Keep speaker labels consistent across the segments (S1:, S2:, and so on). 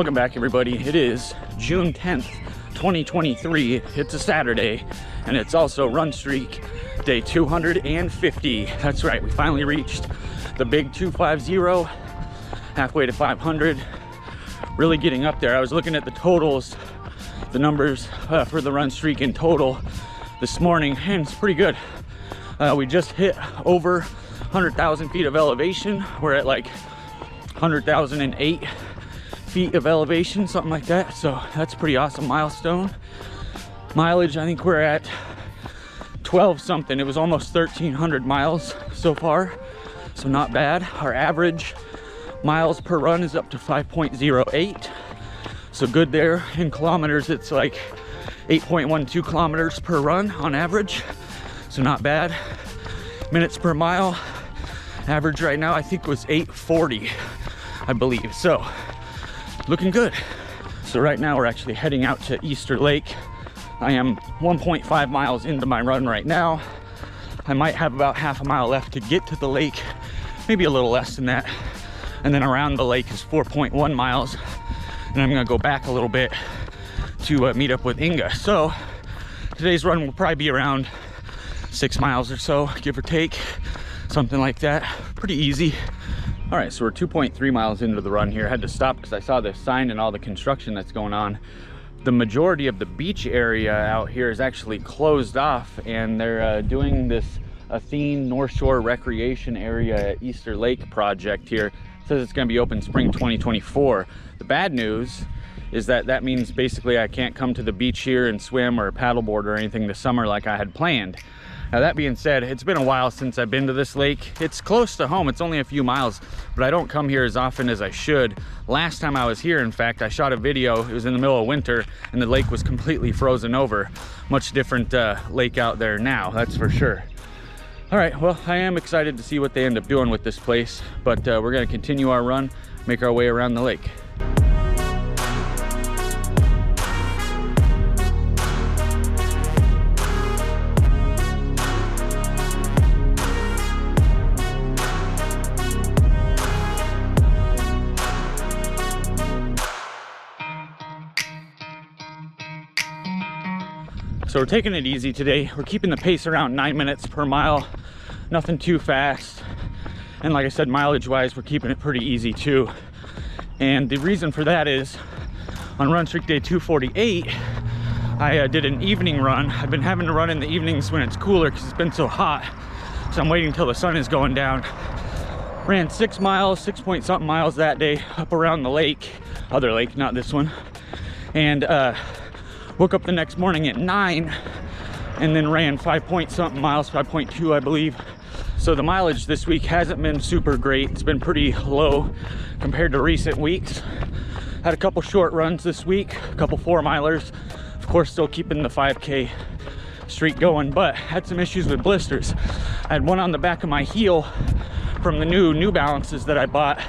S1: Welcome back, everybody. It is June 10th, 2023. It's a Saturday, and it's also run streak day 250. That's right, we finally reached the big 250, halfway to 500. Really getting up there. I was looking at the totals, the numbers for the run streak in total this morning, and it's pretty good. We just hit over 100,000 feet of elevation. We're at like 100,008 feet of elevation, something like that. So that's a pretty awesome milestone. Mileage, I think we're at 12 something. It was almost 1,300 miles so far, so not bad. Our average miles per run is up to 5.08, so good there. In kilometers, it's like 8.12 kilometers per run on average, so not bad. Minutes per mile, average right now I think was 8:40, I believe, so looking good. So right now we're actually heading out to Easter Lake. I am 1.5 miles into my run right now. I might have about half a mile left to get to the lake, maybe a little less than that. And then around the lake is 4.1 miles. And I'm gonna go back a little bit to meet up with Inga. So today's run will probably be around 6 miles or so, give or take, something like that. Pretty easy. All right, so we're 2.3 miles into the run here. I had to stop because I saw the sign and all the construction that's going on. The majority of the beach area out here is actually closed off, and they're doing this Athene North Shore Recreation Area at Easter Lake project here. It says it's gonna be open spring 2024. The bad news is that means basically I can't come to the beach here and swim or paddleboard or anything this summer like I had planned. Now that being said, it's been a while since I've been to this lake. It's close to home, it's only a few miles, but I don't come here as often as I should. Last time I was here, in fact, I shot a video. It was in the middle of winter and the lake was completely frozen over. Much different lake out there now, that's for sure. All right, well, I am excited to see what they end up doing with this place, but we're gonna continue our run, make our way around the lake. So we're taking it easy today. We're keeping the pace around 9 minutes per mile, nothing too fast. And like I said, mileage wise, we're keeping it pretty easy too. And the reason for that is on run streak day 248, I did an evening run. I've been having to run in the evenings when it's cooler because it's been so hot. So I'm waiting until the sun is going down. Ran 6 miles, 6 point something miles that day up around the lake, other lake, not this one. And woke up the next morning at 9 and then ran 5 point something miles, 5.2 I believe. So the mileage this week hasn't been super great. It's been pretty low compared to recent weeks. Had a couple short runs this week, a couple 4-milers. Of course, still keeping the 5K streak going, but had some issues with blisters. I had one on the back of my heel from the New Balances that I bought.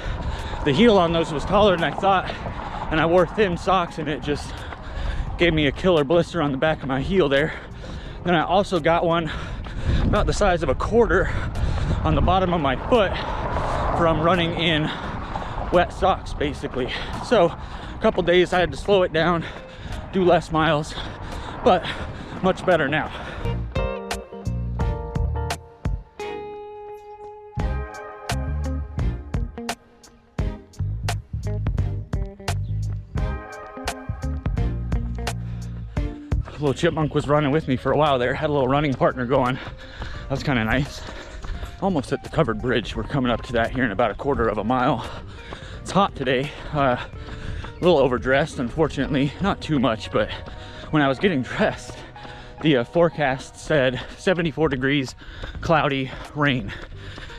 S1: The heel on those was taller than I thought, and I wore thin socks and it just gave me a killer blister on the back of my heel there. Then I also got one about the size of a quarter on the bottom of my foot from running in wet socks basically. So a couple days I had to slow it down, do less miles, but much better now. Little chipmunk was running with me for a while there. Had a little running partner going. That was kind of nice. Almost at the covered bridge. We're coming up to that here in about a quarter of a mile. It's hot today. A little overdressed, unfortunately. Not too much, but when I was getting dressed, the forecast said 74 degrees, cloudy, rain.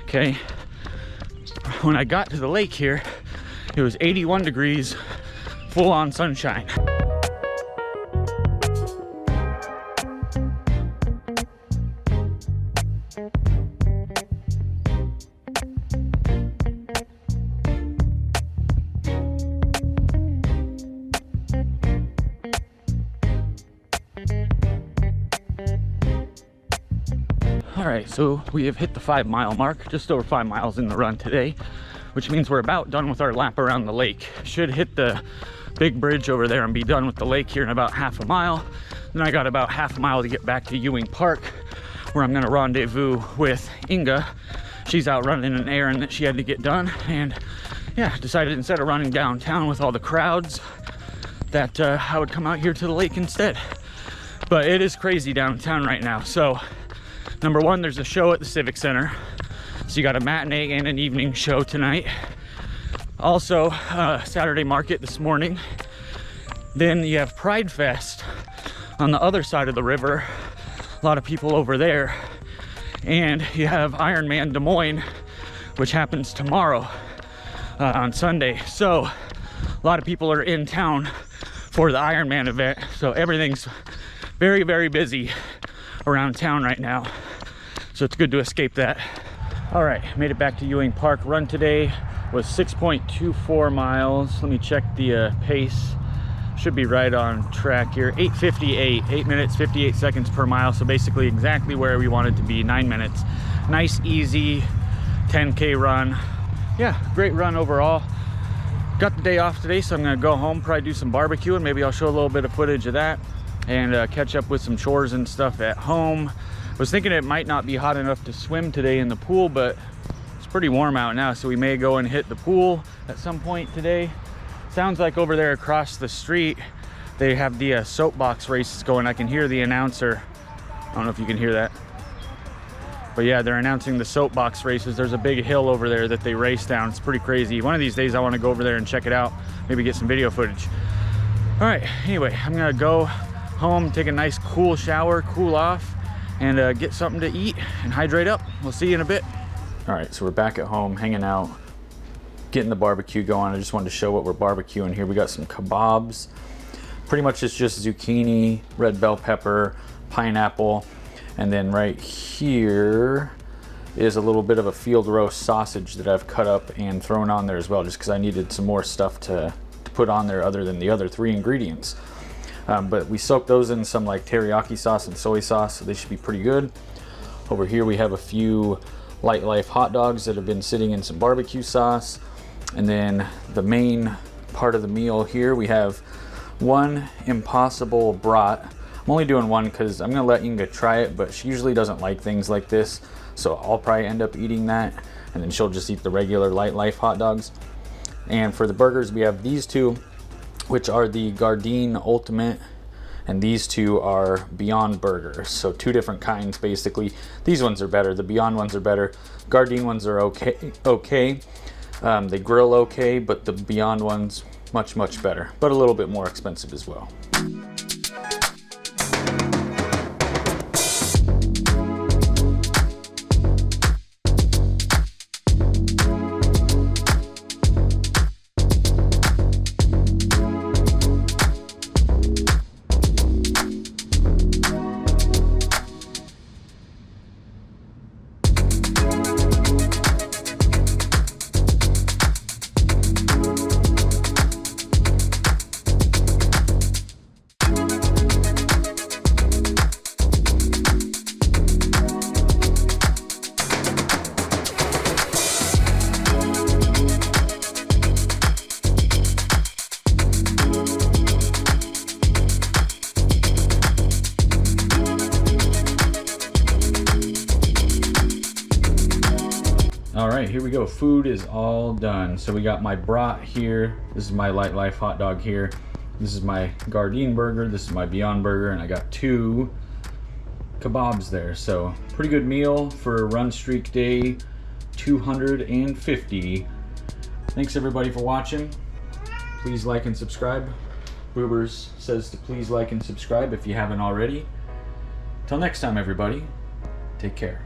S1: Okay. When I got to the lake here, it was 81 degrees, full on sunshine. All right, so we have hit the 5 mile mark, just over 5 miles in the run today, which means we're about done with our lap around the lake. Should hit the big bridge over there and be done with the lake here in about half a mile. Then I got about half a mile to get back to Ewing Park, where I'm gonna rendezvous with Inga. She's out running an errand that she had to get done, and yeah, decided instead of running downtown with all the crowds that I would come out here to the lake instead. But it is crazy downtown right now. So number one, there's a show at the Civic Center. So you got a matinee and an evening show tonight. Also, Saturday market this morning. Then you have Pride Fest on the other side of the river. A lot of people over there. And you have Ironman Des Moines, which happens tomorrow on Sunday. So a lot of people are in town for the Ironman event. So everything's very, very busy around town right now. So it's good to escape that. All right, made it back to Ewing Park. Run today was 6.24 miles. Let me check the pace. Should be right on track here. 8:58, 8 minutes, 58 seconds per mile. So basically exactly where we wanted to be, 9 minutes. Nice, easy 10K run. Yeah, great run overall. Got the day off today, so I'm gonna go home, probably do some barbecuing. Maybe I'll show a little bit of footage of that and catch up with some chores and stuff at home. Was thinking it might not be hot enough to swim today in the pool, but it's pretty warm out now, so we may go and hit the pool at some point today. Sounds like over there across the street they have the soapbox races going. I can hear the announcer. I don't know if you can hear that, but yeah, they're announcing the soapbox races. There's a big hill over there that they race down. It's pretty crazy. One of these days I want to go over there and check it out, maybe get some video footage. All right, anyway, I'm gonna go home, take a nice cool shower, cool off, and get something to eat and hydrate up. We'll see you in a bit. All right, so we're back at home hanging out, getting the barbecue going. I just wanted to show what we're barbecuing here. We got some kabobs. Pretty much it's just zucchini, red bell pepper, pineapple, and then right here is a little bit of a field roast sausage that I've cut up and thrown on there as well, just because I needed some more stuff to put on there other than the other 3 ingredients. But we soaked those in some like teriyaki sauce and soy sauce, so they should be pretty good. Over here we have a few Light Life hot dogs that have been sitting in some barbecue sauce. And then the main part of the meal here, we have one Impossible brat. I'm only doing one because I'm gonna let Inga try it, but she usually doesn't like things like this, so I'll probably end up eating that, and then she'll just eat the regular Light Life hot dogs. And for the burgers, we have these two, which are the Gardein Ultimate, and these two are Beyond Burgers. So 2 different kinds basically. These ones are better, the Beyond ones are better. Gardein ones are okay. They grill okay, but the Beyond ones much better, but a little bit more expensive as well. All right, here we go. Food is all done. So we got my brat here. This is my Light Life hot dog here. This is my Gardein burger. This is my Beyond burger, and I got 2 kabobs there. So pretty good meal for run streak day 250. Thanks everybody for watching. Please like and subscribe. Boobers says to please like and subscribe if you haven't already. Till next time, everybody, take care.